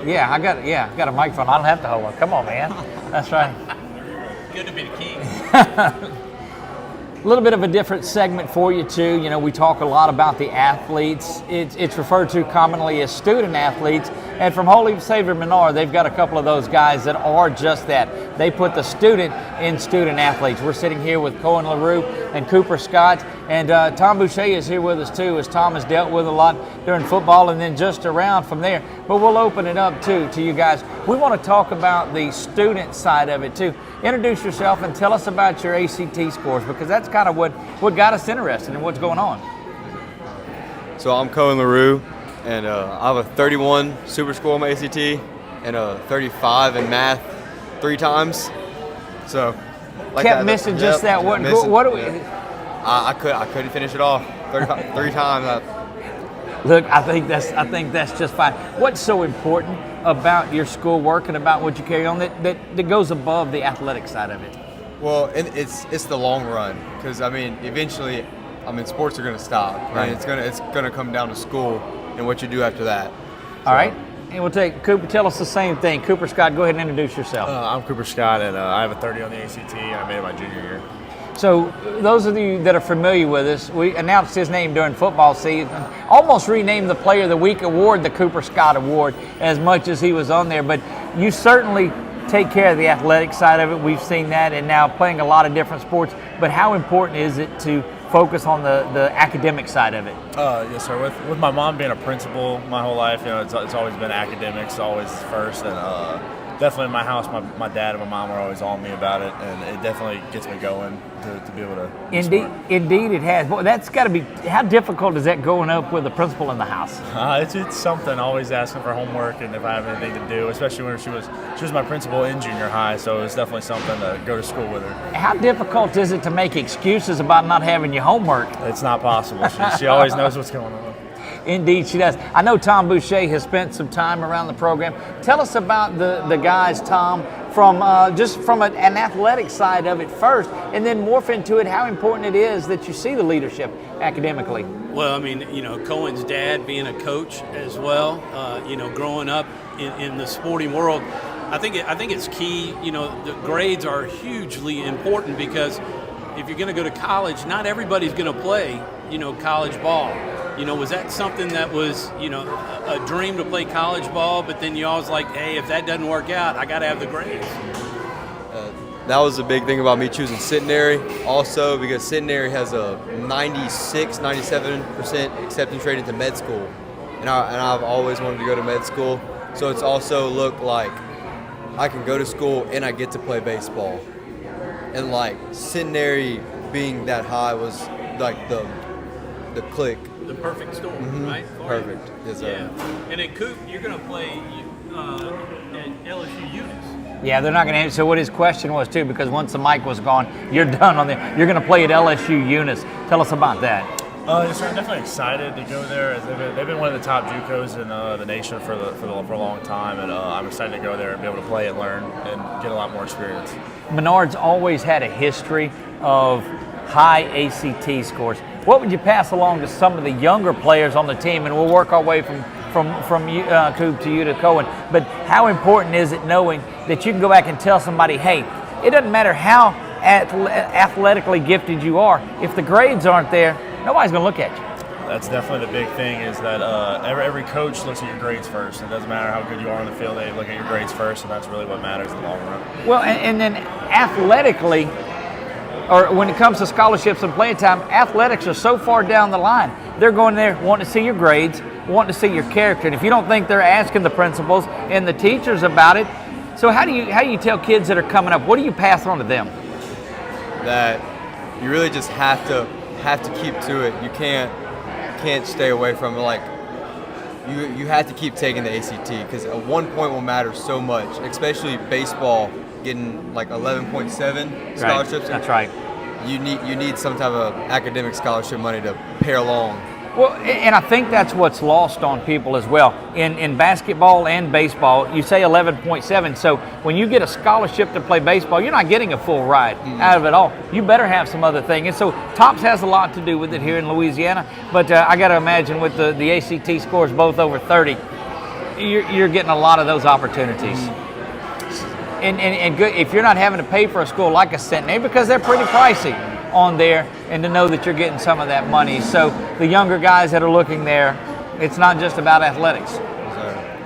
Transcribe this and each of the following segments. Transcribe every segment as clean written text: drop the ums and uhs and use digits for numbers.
Yeah, I got a microphone. I don't have to hold one. Come on, man. That's right. Good to be the king. A little bit of a different segment for you too. You know, we talk a lot about the athletes. It's referred to commonly as student athletes. And from Holy Savior Menard, they've got a couple of those guys that are just that. They put the student in student athletes. We're sitting here with Coen Laroux and Cooper Scott. And Tom Boucher is here with us too, as Tom has dealt with a lot during football and then just around from there. But we'll open it up too to you guys. We want to talk about the student side of it too. Introduce yourself and tell us about your ACT scores, because that's kind of what got us interested in what's going on. So I'm Coen Laroux, and I have a 31 super score on my ACT and a 35 in math 3 times. So kept missing just that one. What do we? I couldn't finish it off 3 times. Look, I think that's just fine. What's so important about your schoolwork and about what you carry on that goes above the athletic side of it? Well, it's the long run, because I mean, eventually, sports are going to stop, right? And it's gonna come down to school and what you do after that. All right, and we'll take Cooper. Tell us the same thing. Cooper Scott, go ahead and introduce yourself. I'm Cooper Scott, and I have a 30 on the ACT, and I made it my junior year. So those of you that are familiar with us, we announced his name during football season, almost renamed the Player of the Week award the Cooper Scott Award, as much as he was on there. But you certainly take care of the athletic side of it. We've seen that, and now playing a lot of different sports. But how important is it to focus on the academic side of it? Yes, sir. With my mom being a principal my whole life, it's always been academics, always first, and definitely in my house, my dad and my mom are always on me about it, and it definitely gets me going to be able to. Indeed, it has. Boy, that's got to be. How difficult is that growing up with a principal in the house? It's something. Always asking for homework and if I have anything to do, especially when she was my principal in junior high, so it's definitely something to go to school with her. How difficult is it to make excuses about not having your homework? It's not possible. She always knows what's going on. Indeed, she does. I know Tom Boucher has spent some time around the program. Tell us about the guys, Tom, from just from an athletic side of it first, and then morph into it how important it is that you see the leadership academically. Well, Coen's dad being a coach as well, growing up in the sporting world, I think it's key. The grades are hugely important, because if you're going to go to college, not everybody's going to play, college ball. Was that something that was, a dream to play college ball, but then you always like, hey, if that doesn't work out, I got to have the grades? That was a big thing about me choosing Centenary also, because Centenary has a 97% acceptance rate into med school. And I've always wanted to go to med school. So it's also looked like I can go to school and I get to play baseball. And like Centenary being that high was like the click. The perfect storm, right? Perfect. Yes, sir. Yeah. And at Coop, you're going to play at LSU Eunice. Yeah, they're not going to answer. So what his question was too, because once the mic was gone, you're done on there. You're going to play at LSU Eunice. Tell us about that. Yes, sir. I'm definitely excited to go there. They've been one of the top JUCOs in the nation for a long time, and I'm excited to go there and be able to play and learn and get a lot more experience. Menard's always had a history of high ACT scores. What would you pass along to some of the younger players on the team, and we'll work our way from you, Coop, to you to Coen. But how important is it knowing that you can go back and tell somebody, hey, it doesn't matter how athletically gifted you are, if the grades aren't there, nobody's going to look at you. That's definitely the big thing, is that every coach looks at your grades first. It doesn't matter how good you are on the field, they look at your grades first, and that's really what matters in the long run. Well, and then athletically, or when it comes to scholarships and playing time, athletics are so far down the line. They're going there wanting to see your grades, wanting to see your character. And if you don't think they're asking the principals and the teachers about it, so how do you tell kids that are coming up, what do you pass on to them? That you really just have to keep to it. You can't stay away from it. Like you have to keep taking the ACT, because at one point will matter so much, especially baseball, getting like 11.7 scholarships. Right. That's right. You need some type of academic scholarship money to pair along. Well, and I think that's what's lost on people as well. In basketball and baseball, you say 11.7. So when you get a scholarship to play baseball, you're not getting a full ride out of it all. You better have some other thing. And so TOPS has a lot to do with it here in Louisiana. But I got to imagine with the ACT scores both over 30, you're getting a lot of those opportunities. And good, if you're not having to pay for a school like a Centenary, because they're pretty pricey on there, and to know that you're getting some of that money. So the younger guys that are looking there, it's not just about athletics.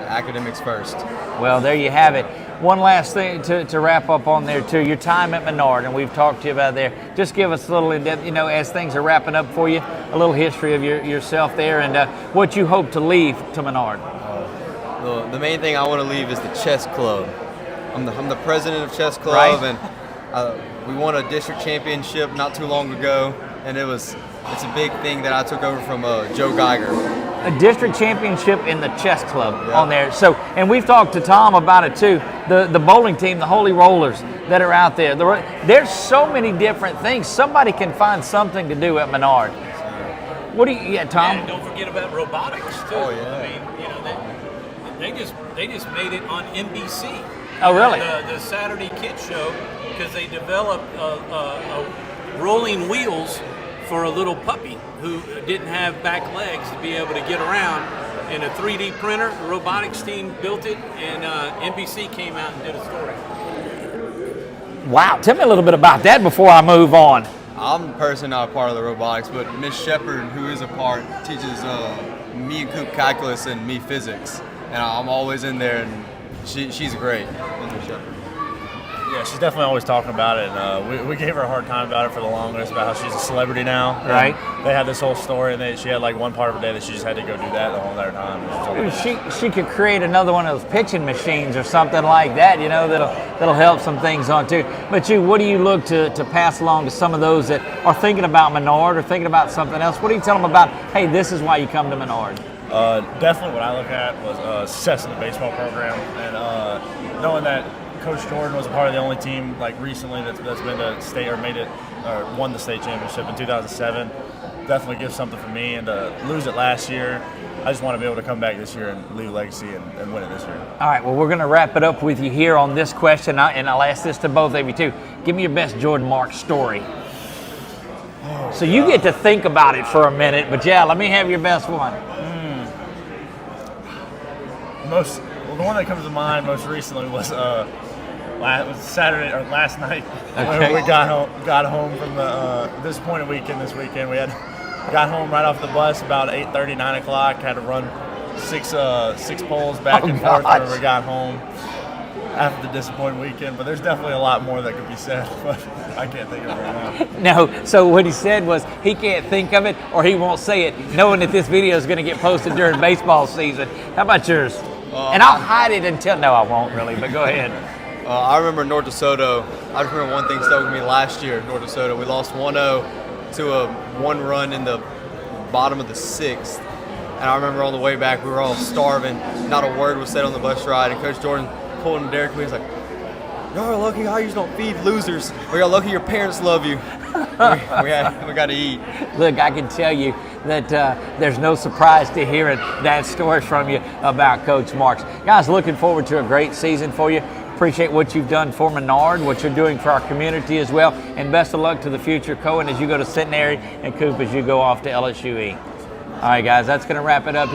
Academics first. Well, there you have it. One last thing to wrap up on there too, your time at Menard, and we've talked to you about there. Just give us a little in-depth, as things are wrapping up for you, a little history of yourself there and what you hope to leave to Menard. The main thing I want to leave is the chess club. I'm the president of chess club, Right. and we won a district championship not too long ago, and it's a big thing that I took over from Joe Geiger. A district championship in the chess club on there. So, and we've talked to Tom about it too. The bowling team, the Holy Rollers that are out there. There's so many different things. Somebody can find something to do at Menard. What do you, Tom? And don't forget about robotics too. Oh, yeah. I mean, they just made it on NBC. Oh, really? The Saturday Kids Show, because they developed rolling wheels for a little puppy who didn't have back legs to be able to get around. In a 3D printer, the robotics team built it, and NBC came out and did a story. Wow, tell me a little bit about that before I move on. I'm personally not a part of the robotics, but Miss Shepard, who is a part, teaches me and Coop calculus and me physics, and I'm always in there, and she's great, Miss Shepard. Yeah, she's definitely always talking about it. And we gave her a hard time about it for the longest, about how she's a celebrity now. Right. And they had this whole story, and she had like one part of her day that she just had to go do that the whole entire time. She could create another one of those pitching machines or something like that, that'll help some things on too. But what do you look to pass along to some of those that are thinking about Menard or thinking about something else? What do you tell them about, hey, this is why you come to Menard? Definitely what I look at was success in the baseball program, and knowing that Coach Jordan was a part of the only team like recently that's been to state or made it or won the state championship in 2007 definitely gives something for me. And to lose it last year, I just want to be able to come back this year and leave a legacy and win it this year. All right, well, we're going to wrap it up with you here on this question, and I'll ask this to both of you too. Give me your best Jordan Marks story. So you get to think about it for a minute, but yeah, let me have your best one. The one that comes to mind most recently was Saturday or last night. Okay. We got home from the disappointing weekend this weekend. We got home right off the bus about 8:30, 9 o'clock. Had to run six poles back and forth when we got home after the disappointing weekend. But there's definitely a lot more that could be said, but I can't think of it right now. No, so what he said was he can't think of it or he won't say it, knowing that this video is going to get posted during baseball season. How about yours? And I'll hide it until, no, I won't really, but go ahead. I remember North DeSoto. I just remember one thing stuck with me last year at North DeSoto. We lost 1-0 to a one run in the bottom of the sixth. And I remember on the way back, we were all starving. Not a word was said on the bus ride. And Coach Jordan pulled in Derek. He was like, y'all are lucky how you don't feed losers. Or y'all lucky your parents love you. we got to eat. Look, I can tell you that there's no surprise to hearing that story from you about Coach Marks. Guys, looking forward to a great season for you. Appreciate what you've done for Menard, what you're doing for our community as well, and best of luck to the future, Coen, as you go to Centenary, and Coop as you go off to LSUE. All right, guys, that's going to wrap it up.